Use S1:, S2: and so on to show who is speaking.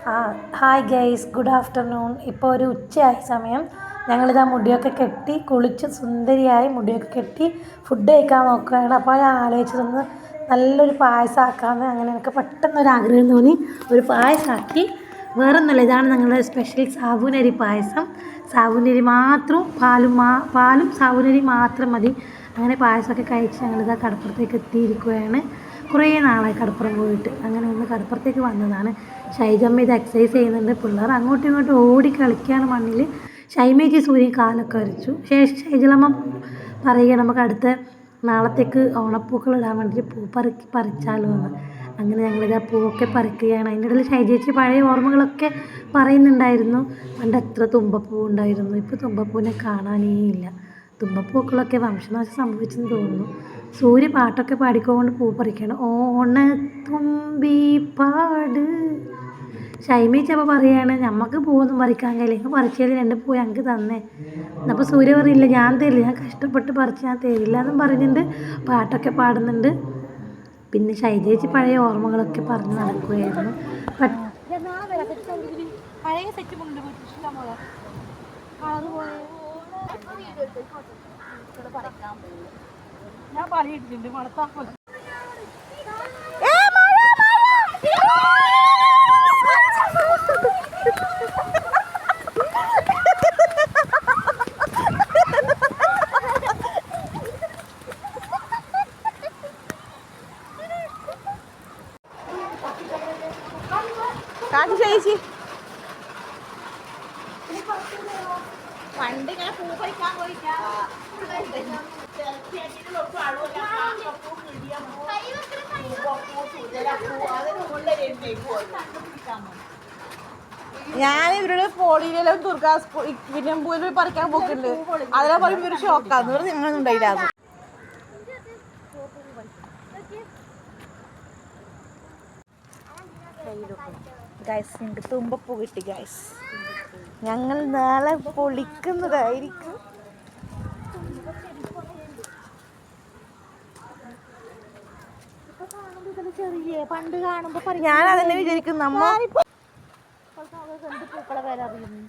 S1: Hi guys, good afternoon. ഇപ്പോൾ ഒരു ഉച്ചയായ സമയം. ഞങ്ങളിതാ മുടിയൊക്കെ കെട്ടി കുളിച്ച് സുന്ദരിയായി മുടിയൊക്കെ കെട്ടി ഫുഡ് കഴിക്കാൻ നോക്കുകയാണ്. അപ്പോൾ ഞാൻ ആലോചിച്ചതൊന്ന് നല്ലൊരു പായസം ആക്കാമെന്ന്. അങ്ങനെ എനിക്ക് പെട്ടെന്നൊരു ആഗ്രഹം തോന്നി, ഒരു പായസമാക്കി. വേറൊന്നുമല്ല, ഇതാണ് ഞങ്ങളുടെ സ്പെഷ്യൽ സാബൂനരി പായസം. സാബൂനരി മാത്രം, പാലും സാബൂനരി മാത്രം മതി. അങ്ങനെ പായസമൊക്കെ കഴിച്ച് ഞങ്ങളിതാ കടപ്പുറത്തേക്ക് എത്തിയിരിക്കുകയാണ്. കുറേ നാളായി കടപ്പുറം പോയിട്ട്. അങ്ങനെ ഒന്ന് കടപ്പുറത്തേക്ക് വന്നതാണ്. ഷൈജമ്മ ഇത് എക്സസൈസ് ചെയ്യുന്നുണ്ട്. പിള്ളേർ അങ്ങോട്ടും ഇങ്ങോട്ടും ഓടി കളിക്കുകയാണ് മണ്ണിൽ. ഷൈമേക്ക് സൂര്യൻ കാലൊക്കെ വരച്ചു. ശേഷം ഷൈജലമ്മ പറയുക, നമുക്ക് അടുത്ത നാളത്തേക്ക് ഓണപ്പൂക്കൾ ഇടാൻ വേണ്ടിയിട്ട് പൂ പറിച്ചാലോ എന്ന്. അങ്ങനെ ഞങ്ങളിതാ പൂവൊക്കെ പറിക്കുകയാണ്. അതിൻ്റെ ഇടയിൽ ഷൈജേച്ചി പഴയ ഓർമ്മകളൊക്കെ പറയുന്നുണ്ടായിരുന്നു. പണ്ട് എത്ര തുമ്പപ്പൂ ഉണ്ടായിരുന്നു, ഇപ്പോൾ തുമ്പപ്പൂവിനെ കാണാനേ ഇല്ല. തുമ്പപ്പൂക്കളൊക്കെ വംശനാശം സംഭവിച്ചെന്ന് തോന്നുന്നു. സൂര്യ പാട്ടൊക്കെ പാടിക്കൊണ്ട് പൂ പറിക്കണം. ഓണത്തുമ്പി പാട്. ഷൈമേച്ചപ്പോൾ പറയാണ്, ഞമ്മക്ക് പൂവൊന്നും പറിക്കാൻ കഴിയില്ല, ഞങ്ങൾക്ക് പറിച്ചാൽ 2 പൂ ഞങ്ങൾക്ക് തന്നേ. അപ്പോൾ സൂര്യ പറയില്ല, ഞാൻ തരില്ല, ഞാൻ കഷ്ടപ്പെട്ട് പറിച്ച് ഞാൻ തരില്ല എന്നും പറഞ്ഞിട്ടുണ്ട്. പാട്ടൊക്കെ പാടുന്നുണ്ട്. പിന്നെ ഷൈജേച്ചി പഴയ ഓർമ്മകളൊക്കെ പറഞ്ഞ് നടക്കുകയായിരുന്നു.
S2: പഴയ സെറ്റ് ഞാൻ പണിയിട്ടിട്ടുണ്ട് മണത്താ. ചേച്ചി പണ്ട് ഇങ്ങനെ പൂ പറിക്കാൻ പോയിട്ടാ ഞാൻ ഇവരുടെ പോളിയിലും തുർക്കാ പിന്നെ പൂവിൽ പറിക്കാൻ പോക്കുന്നുണ്ട്. അതിനെ പറയുമ്പോൾ ഒരു ഷോക്കാന്ന് പറഞ്ഞ് ഞങ്ങളൊന്നും ഉണ്ടായില്ല. ഗൈസ്, ഞങ്ങൾക്ക് തുമ്പപ്പൂ കിട്ടി ഗൈസ്. ഞങ്ങൾ നാളെ പൊളിക്കുന്നതായിരിക്കും. പണ്ട് കാണുമ്പോ ഞാൻ അതന്നെ വിചാരിക്കും. പൂക്കളെ പേര് അറിയുന്നു.